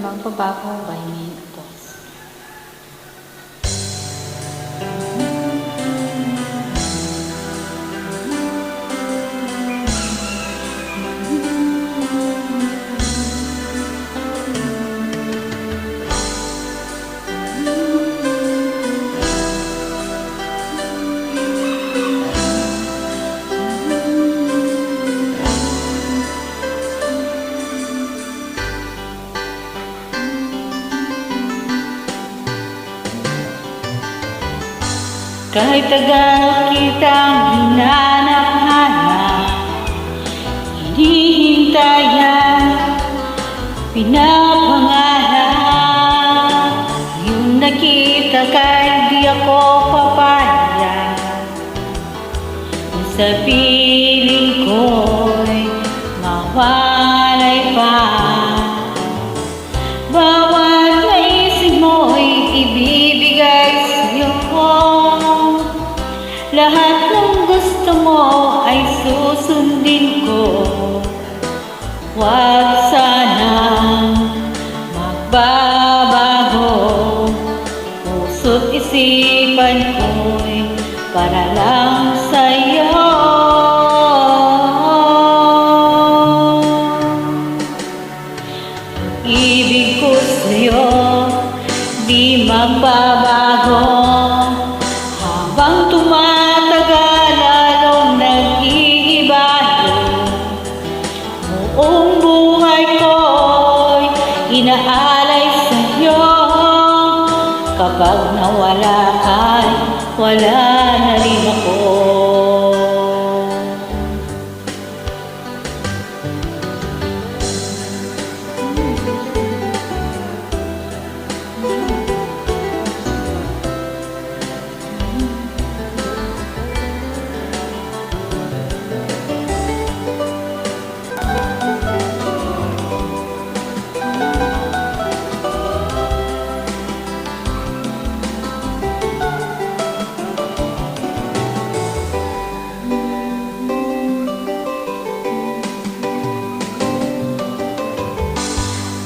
Magbabago by Min Atos. Kahit tagal kitang hinanap-hanap, hinihintayan, pinapangarap, yung nakita kahit di ako papayag. Sa piling ko'y mawalay pa, bawat naisip mo'y ibibigay sa'yo. Lahat ng gusto mo ay susundin ko. Huwag sanang magbabago, puso't isipan ko'y para lang sa'yo. Ibig ko sa'yo di magbabago, habang tumatagal lalong nag-iibago. Buong buhay ko'y inaalay sa'yo. Kapag nawala ka'y wala na rin ako.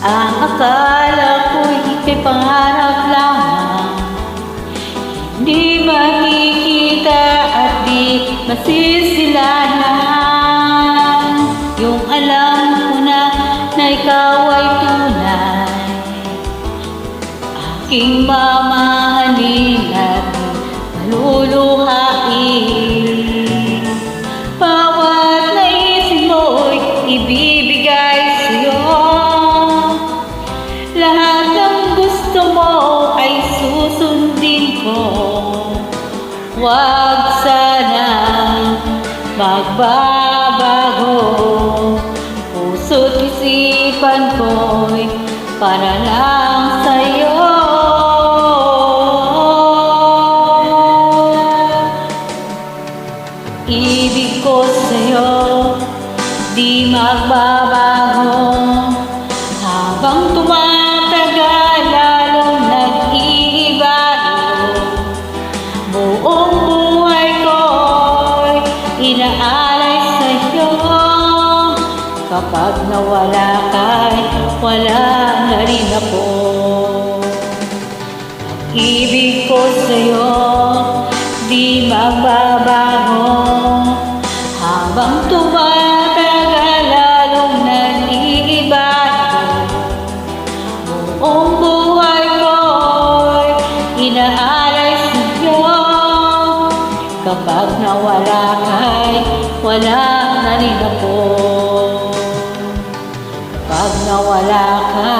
Ang akala ko'y ika'y pangarap lamang, hindi makikita at di masisilayan. Yung alam ko na ikaw ay tunay, aking mamahalin at maluluhain. Bawat naisip mo'y ibibigay sa'yo. Lahat ng gusto mo ay susundin ko. Huwag sanang magbabago, puso't isipan ko'y para lang sa'yo. Ibig ko sa'yo di magbabago, habang tumatagal lalong nag-iibago. Buong buhay ko'y inaalay sa'yo. Kapag nawala ka'y wala na rin ako. Ibig ko sa'yo di magbabago, habang tumatagal lalong nag-iibago. Buong buhay ko'y inaalay sa'yo. Kapag nawala ka'y wala na rin ako. Kapag nawala ka,